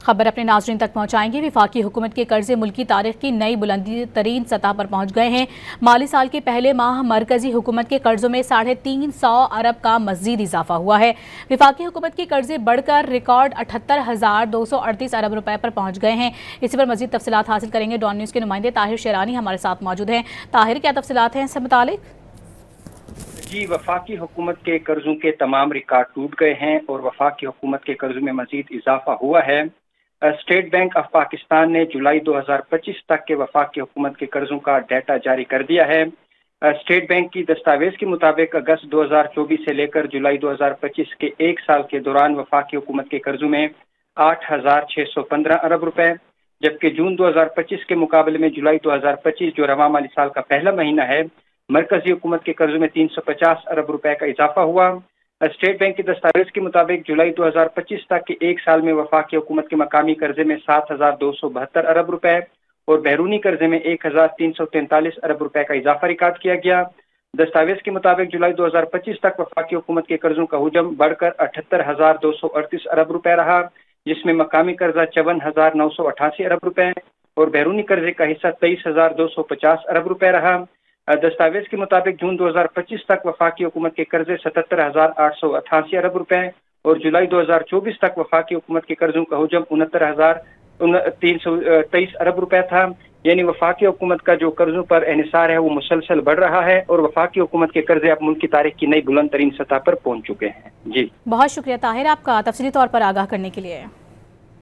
खबर अपने नाज़रीन तक पहुंचाएंगे। वफाकी हुकूमत के कर्जे मुल्की तारीख की नई बुलंदी तरीन सतह पर पहुंच गए हैं। माली साल के पहले माह मरकजी हुकूमत के कर्जों में 350 अरब का मजीद इजाफा हुआ है। वफाकी हुकूमत के कर्जे बढ़कर रिकॉर्ड 78,238 अरब रुपए पर पहुंच गए हैं। इसी पर मजीद तफसीलात हासिल करेंगे। डॉन न्यूज़ के नुमाइंदे ताहिर शेरानी हमारे साथ मौजूद हैं। ताहिर, क्या तफसीलात हैं इससे मुतालिक? जी, वफाकी हुकूमत के कर्जों के तमाम रिकॉर्ड टूट गए हैं और वफाकी हुकूमत के कर्जों में मजीद इजाफा हुआ है। स्टेट बैंक ऑफ पाकिस्तान ने जुलाई 2025 तक के वफाकी हुकूमत के कर्जों का डाटा जारी कर दिया है। स्टेट बैंक की दस्तावेज के मुताबिक अगस्त 2024 से लेकर जुलाई 2025 के एक साल के दौरान वफाकी हुकूमत के कर्जों में 8,615 अरब रुपए, जबकि जून 2025 के मुकाबले में जुलाई 2025 जो रवा माली साल का पहला महीना है, मरकजी हुकूमत के कर्जों में 350 अरब रुपए का इजाफा हुआ। स्टेट बैंक के दस्तावेज के मुताबिक जुलाई 2025 तक के एक साल में वफाकी हुकूमत के मकामी कर्जे में 7,272 अरब रुपए और बैरूनी कर्जे में 1,343 अरब रुपए का इजाफा रिकॉर्ड किया गया। दस्तावेज के मुताबिक जुलाई 2025 तक वफाकी हुकूमत के कर्जों का हुजम बढ़कर 78,238 अरब रुपए रहा, जिसमें मकामी कर्जा 54,988 अरब रुपए और बैरूनी कर्जे का हिस्सा 23,250 अरब रुपए रहा। दस्तावेज के मुताबिक जून 2025 तक वफाकी हुकूमत के कर्जे 77,888 अरब रुपए और जुलाई 2024 तक वफाकी हुकूमत के कर्जों का हुजम 69,323 अरब रुपए था। यानी वफाकी हुकूमत का जो कर्जों पर इन्हिसार है वो मुसलसल बढ़ रहा है और वफाकी हुकूमत के कर्जे अब मुल्क की तारीख की नई बुलंद तरीन सतह पर पहुंच चुके हैं। जी, बहुत शुक्रिया ताहिर आपका तफसीली तौर पर आगाह करने के लिए।